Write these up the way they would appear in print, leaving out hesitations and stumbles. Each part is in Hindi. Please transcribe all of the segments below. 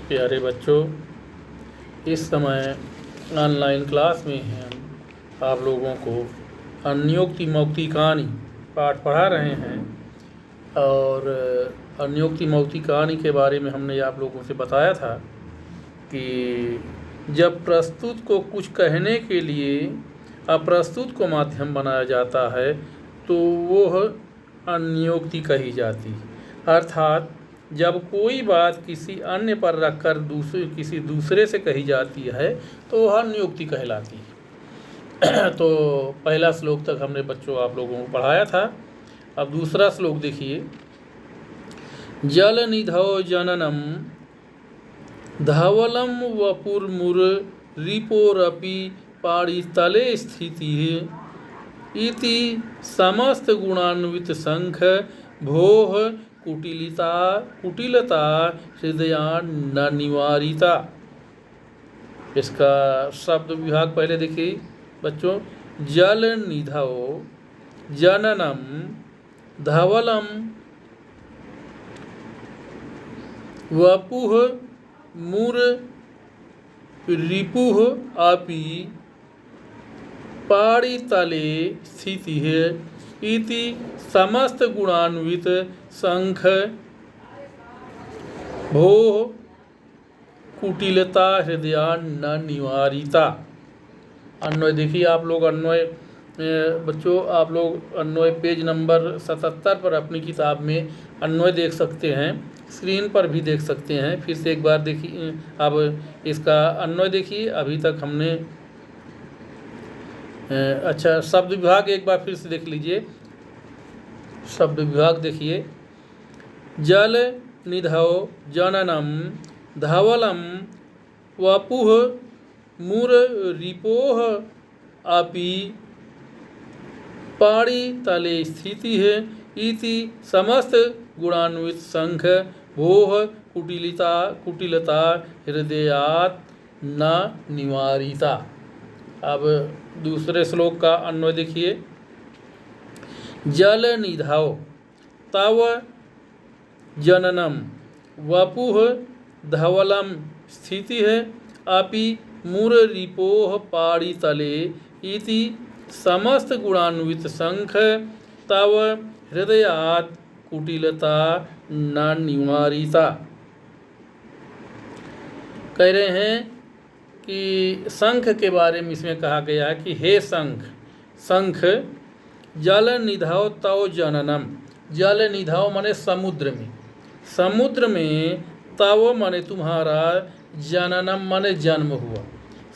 प्यारे बच्चों, इस समय ऑनलाइन क्लास में हम आप लोगों को अन्योक्ति मौक्ति कहानी पाठ पढ़ा रहे हैं। और अन्योक्ति मौक्ति कहानी के बारे में हमने आप लोगों से बताया था कि जब प्रस्तुत को कुछ कहने के लिए अप्रस्तुत को माध्यम बनाया जाता है तो वह अन्योक्ति कही जाती है। अर्थात जब कोई बात किसी अन्य पर रखकर किसी दूसरे से कही जाती है तो वह अन्योक्ति कहलाती है। तो पहला श्लोक तक हमने बच्चों आप लोगों को पढ़ाया था। अब दूसरा श्लोक देखिए। जल निधौ जननम धवलम वपुर्मुर रिपोरपि पाणितले स्थिति इति समस्त गुणान्वित संख भोह कुटिलता हृदया न निवारिता। इसका शब्द विभाग पहले देखिए बच्चों। जल निधौ जननम धवलम वपुः मुर रिपुः अपि पाणितले स्थितिः इति समस्त गुणान्वित संख भोः कुटिलता हृदया न निवारिता। अन्वय देखिए आप लोग। अन्वय बच्चों आप लोग अन्वय पेज नंबर 77 पर अपनी किताब में अन्वय देख सकते हैं। स्क्रीन पर भी देख सकते हैं। फिर से एक बार देखिए। अब इसका अन्वय देखिए। अभी तक हमने अच्छा शब्द विभाग एक बार फिर से देख लीजिए। शब्द विभाग देखिए। जल निधौ जननम धवलम वपुः मुर रिपोः अपि पाणितले स्थितिः इति समस्त गुणान्वित संख भोः कुटिलता हृदयात् न निवारिता। अब दूसरे श्लोक का अन्वय देखिए। जल निधौ तव जननम वपुः धवलम स्थितिः अपि मुर रिपोः पाणितले इति समस्त गुणान्वित संख तव हृदयात् कुटिलता न निवारिता। कह रहे हैं कि शंख के बारे में इसमें कहा गया है कि हे शंख जल निधौ तव जननम। जल निधौ माने समुद्र में तव माने तुम्हारा, जननम माने जन्म हुआ।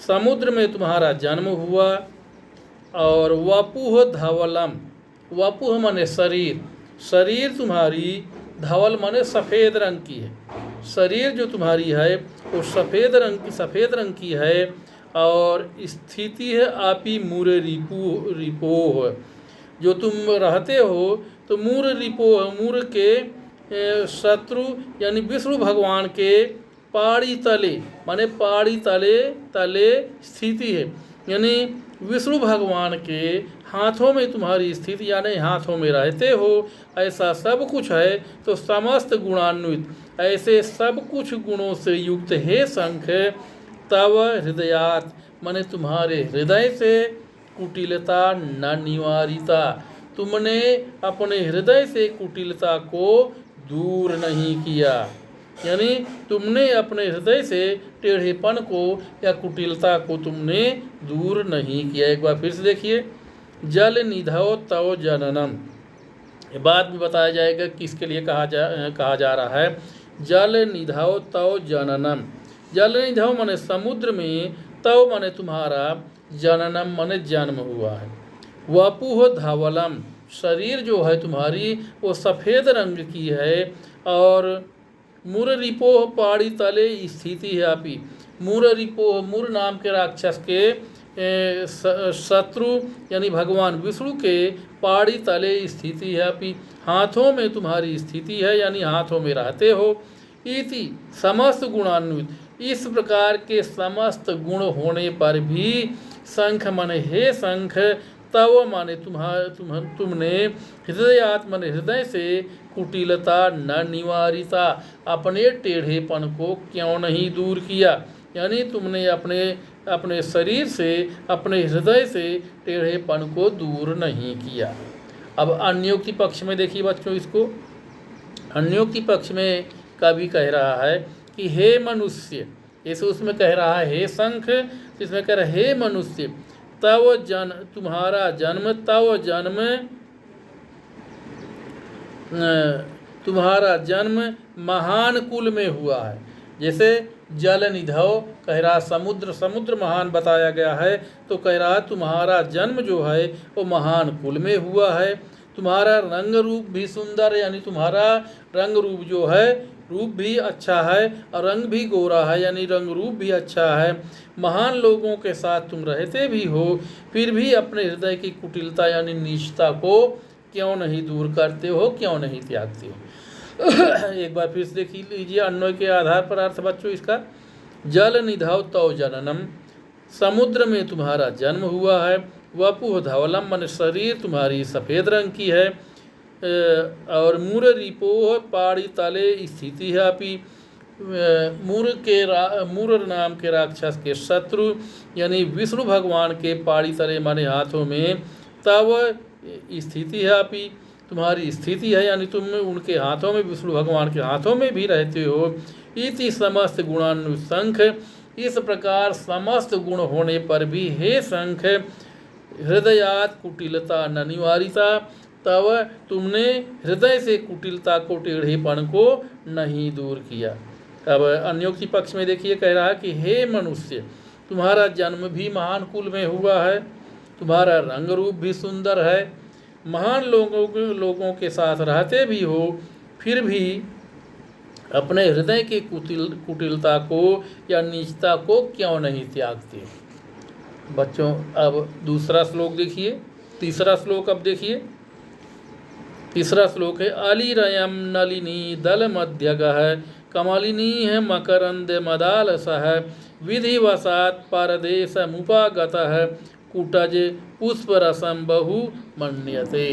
समुद्र में तुम्हारा जन्म हुआ। और वपुः धवलम, वपुः माने शरीर तुम्हारी, धवल माने सफ़ेद रंग की है। शरीर जो तुम्हारी है वो सफ़ेद रंग की है। और स्थिति है आपी मूर रिपोह, जो तुम रहते हो तो मूर रिपोह, मूर के शत्रु यानी विष्णु भगवान के पाणितले माने तले स्थिति है। यानी विष्णु भगवान के हाथों में तुम्हारी स्थिति, यानी हाथों में रहते हो। ऐसा सब कुछ है तो समस्त गुणान्वित, ऐसे सब कुछ गुणों से युक्त हे शंख तव हृदयात् माने तुम्हारे हृदय से कुटिलता न निवारिता, तुमने अपने हृदय से कुटिलता को दूर नहीं किया। यानी तुमने अपने हृदय से टेढ़ेपन को या कुटिलता को तुमने दूर नहीं किया। एक बार फिर से देखिए। जल निधौ तव जननम, बाद में बताया जाएगा किसके लिए कहा जा रहा है। जल निधौ तव जननम, जल निधौ माने समुद्र में, तव माने तुम्हारा, जननम माने जन्म हुआ है। वपुः धवलम, शरीर जो है तुम्हारी वो सफ़ेद रंग की है। और मुर रिपोह पाणितले स्थिति है आपी, मुर रिपोह, मुर नाम के राक्षस के शत्रु यानी भगवान विष्णु के पाणितले स्थिति है आपी, हाथों में तुम्हारी स्थिति है, यानी हाथों में रहते हो। इति समस्त गुणान्वित, इस प्रकार के समस्त गुण होने पर भी शंख माने हे शंख, तव माने तुमने, हृदयात् माने हृदय से, कुटिलता न निवारिता, अपने टेढ़ेपन को क्यों नहीं दूर किया, यानी तुमने अपने शरीर से, अपने हृदय से टेढ़ेपन को दूर नहीं किया। अब अन्योक्ति पक्ष में देखिए बच्चों, इसको अन्योक्ति पक्ष में कवि कह रहा है कि हे मनुष्य, जैसे उसमें कह रहा है हे शंख, इसमें कह रहा है हे मनुष्य, तव तुम्हारा जन्म, तव जन्म तुम्हारा जन्म महान कुल में हुआ है। जैसे जल निधौ कह रहा समुद्र महान बताया गया है, तो कह रहा तुम्हारा जन्म जो है वो महान कुल में हुआ है। तुम्हारा रंग रूप भी सुंदर, यानी तुम्हारा रंग रूप जो है, रूप भी अच्छा है और रंग भी गोरा है, यानी रंग रूप भी अच्छा है। महान लोगों के साथ तुम रहते भी हो, फिर भी अपने हृदय की कुटिलता यानी नीचता को क्यों नहीं दूर करते हो, क्यों नहीं त्यागते हो। एक बार फिर से देख लीजिए अन्वय के आधार पर अर्थ बच्चों इसका। जल निधौ तव जननम, समुद्र में तुम्हारा जन्म हुआ है। वपुः धवलम, मन शरीर तुम्हारी सफ़ेद रंग की है। और मूर रिपोह पाड़ी तले स्थिति है अपी, मूर नाम के राक्षस के शत्रु यानी विष्णु भगवान के पाड़ी तले माने हाथों में तब स्थिति है अपी, तुम्हारी स्थिति है, यानी तुम उनके हाथों में, विष्णु भगवान के हाथों में भी रहते हो। इति समस्त गुणानुशंख, इस प्रकार समस्त गुण होने पर भी हे शंख, हृदयात कुटिलता न निवारिता, तब तुमने हृदय से कुटिलता को, टेढ़ेपन को नहीं दूर किया। अब अन्योक्ति पक्ष में देखिए कह रहा है कि हे मनुष्य, तुम्हारा जन्म भी महान कुल में हुआ है, तुम्हारा रंग रूप भी सुंदर है, महान लोगों के साथ रहते भी हो, फिर भी अपने हृदय की कुटिलता को या नीचता को क्यों नहीं त्यागते। बच्चों अब दूसरा श्लोक देखिए, तीसरा श्लोक अब देखिए। तीसरा श्लोक है अलिरयम नलिनी दल मध्यगः कमलिनी है मकरंद मदालसः विधिवशात् परदेशमुपागतः कुटज पुष्परसम बहु मन्यते।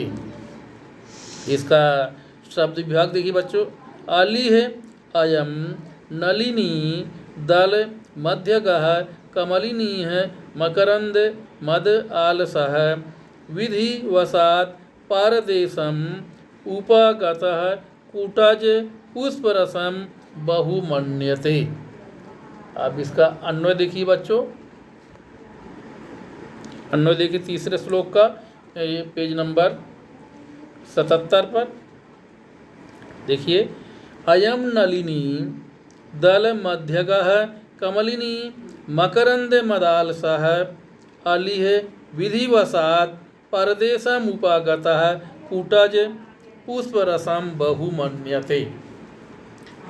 इसका शब्द विभाग देखिए बच्चों। अली है अयम, नलिनी दल मध्यगः कमलिनी है मकरंद मद आलसः विधिवशात् परदेशम उपागतः कुटज पुष्परसम बहु मन्यते। अब इसका अन्वय देखिए बच्चों। अन्वय देखिए तीसरे श्लोक का, ये पेज नंबर 77 पर देखिए। अयम नलिनी दल मध्यगः कमलिनी मकरंद मदालसः अलिह विधिवशात् परदेशमुपागतः कुटज पुष्परसम बहु मन्यते।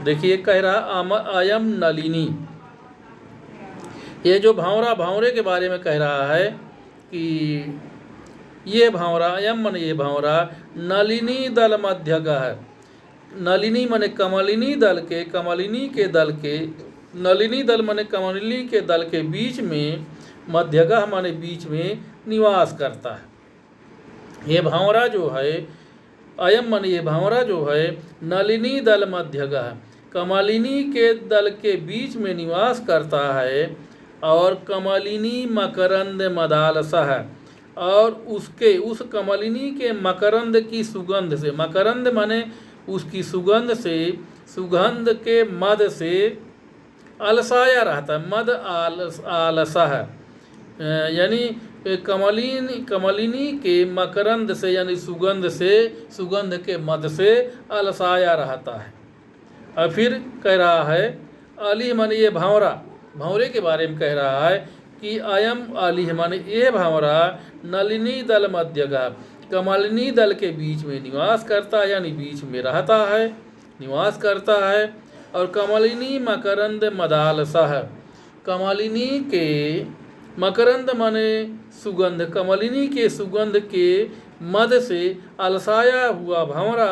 देखिए कह रहा अयम नलिनी, ये जो भांवरे के बारे में कह रहा है कि ये भांवरा, अयम मन ये भांवरा, नलिनी दल मध्यगः, नलिनी मने कमलिनी दल के, कमलिनी के दल के, नलिनी दल मने कमलिनी के दल के बीच में, मध्यगः माने बीच में निवास करता है। ये भांवरा जो है, अयम मन ये भांवरा जो है, नलिनी दल मध्यगः, कमलिनी के दल के बीच में निवास करता है। और कमलिनी मकरंद मदालसः, और उसके उस कमलिनी के मकरंद की सुगंध से, मकरंद माने उसकी सुगंध से, सुगंध के मद से अलसाया रहता है। मद आलसः यानी कमलिनी के मकरंद से यानी सुगंध से, सुगंध के मद से अलसाया रहता है। और फिर कह रहा है अली मन ये भांवरा, भांवरे के बारे में कह रहा है कि अयम अली मन ये भांवरा नलिनी दल मध्यगः, कमलिनी दल के बीच में निवास करता है, यानी बीच में रहता है, निवास करता है। और कमलिनी मकरंद मदालसः, कमलिनी के मकरंद माने सुगंध, कमलिनी के सुगंध के मद से अलसाया हुआ भंवरा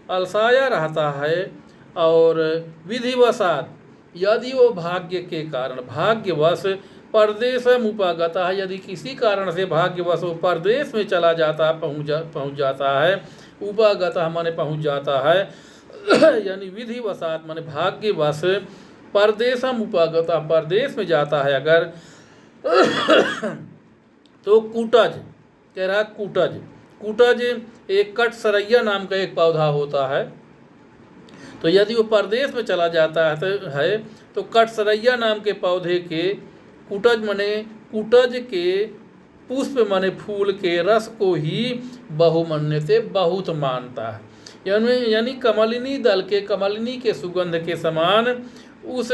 अलसाया रहता है। और विधिवशात यदि वो भाग्य के कारण, भाग्यवश परदेशम उपागत है, यदि किसी कारण से भाग्यवश वो परदेश में चला जाता, पहुँच जाता है, उपागतः माने पहुँच जाता है, यानी विधिवशात माने भाग्यवश, परदेशम उपागतः परदेश में जाता है अगर, तो कूटज कह रहा, कूटज एक कटसरैया नाम का एक पौधा होता है। तो यदि वो परदेश में चला जाता है तो कटसरैया नाम के पौधे के कूटज के पुष्प माने फूल के रस को ही बहुमन्यते बहुत मानता है, यानी कमलिनी दल के कमलिनी के सुगंध के समान उस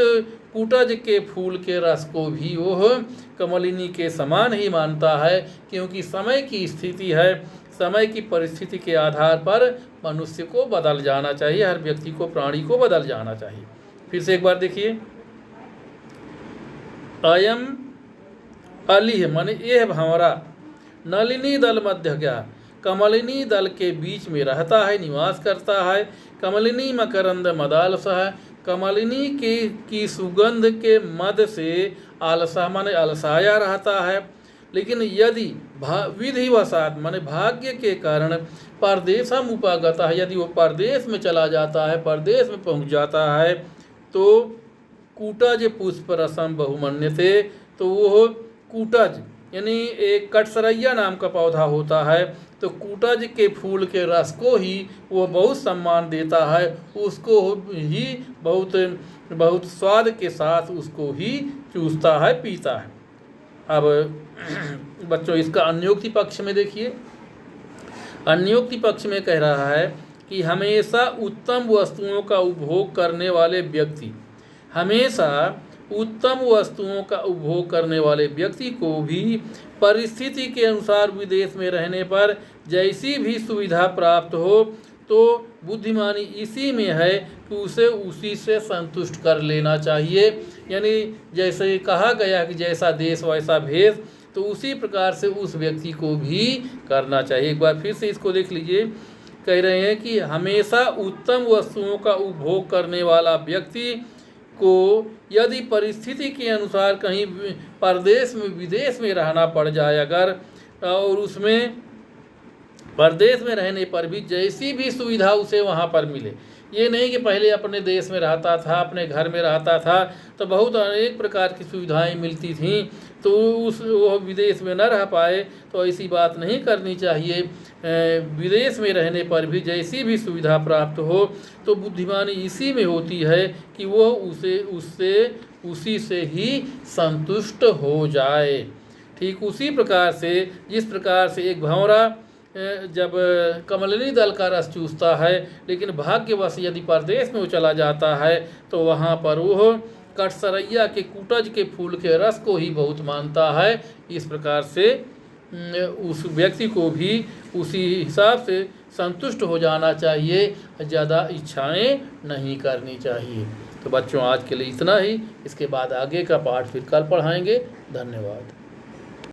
कूटज के फूल के रस को भी वह कमलिनी के समान ही मानता है, क्योंकि समय की स्थिति है, समय की परिस्थिति के आधार पर मनुष्य को बदल जाना चाहिए, हर व्यक्ति को, प्राणी को बदल जाना चाहिए। फिर से एक बार देखिए, अयम अलिह माने यह भंवरा, नलिनी दल मध्य गया, कमलिनी दल के बीच में रहता है, निवास करता है। कमलिनी मकरंद मदालसः, कमलिनी की सुगंध के मद से आलसा माने अलसाया रहता है। लेकिन यदि विधिवशात माने भाग्य के कारण परदेशम उपागतः, यदि वो परदेश में चला जाता है, परदेश में पहुंच जाता है, तो कूटज पुष्प रसम बहुमन्यते, तो वो कूटज यानी एक कटसरैया नाम का पौधा होता है, तो कूटज के फूल के रस को ही वो बहुत सम्मान देता है, उसको ही बहुत स्वाद के साथ उसको ही चूसता है, पीता है। अब बच्चों इसका अन्योक्ति पक्ष में देखिए, अन्योक्ति पक्ष में कह रहा है कि हमेशा उत्तम वस्तुओं का उपभोग करने वाले व्यक्ति, हमेशा उत्तम वस्तुओं का उपभोग करने वाले व्यक्ति को भी परिस्थिति के अनुसार विदेश में रहने पर जैसी भी सुविधा प्राप्त हो, तो बुद्धिमानी इसी में है कि उसे उसी से संतुष्ट कर लेना चाहिए। यानी जैसे कहा गया कि जैसा देश वैसा भेष, तो उसी प्रकार से उस व्यक्ति को भी करना चाहिए। एक बार फिर से इसको देख लीजिए, कह रहे हैं कि हमेशा उत्तम वस्तुओं का उपभोग करने वाला व्यक्ति को यदि परिस्थिति के अनुसार कहीं परदेश में, विदेश में रहना पड़ जाए अगर, और उसमें परदेश में रहने पर भी जैसी भी सुविधा उसे वहाँ पर मिले, ये नहीं कि पहले अपने देश में रहता था, अपने घर में रहता था तो बहुत अनेक प्रकार की सुविधाएं मिलती थीं, तो वो विदेश में न रह पाए, तो ऐसी बात नहीं करनी चाहिए। विदेश में रहने पर भी जैसी भी सुविधा प्राप्त हो, तो बुद्धिमानी इसी में होती है कि वो उसी से ही संतुष्ट हो जाए। ठीक उसी प्रकार से, जिस प्रकार से एक भंवरा जब कमलिनी दल का रस चूसता है, लेकिन भाग्यवश यदि परदेश में वो चला जाता है, तो वहाँ पर वो कटसरैया के कूटज के फूल के रस को ही बहुत मानता है। इस प्रकार से उस व्यक्ति को भी उसी हिसाब से संतुष्ट हो जाना चाहिए, ज़्यादा इच्छाएं नहीं करनी चाहिए। तो बच्चों आज के लिए इतना ही, इसके बाद आगे का पाठ फिर कल पढ़ाएंगे। धन्यवाद।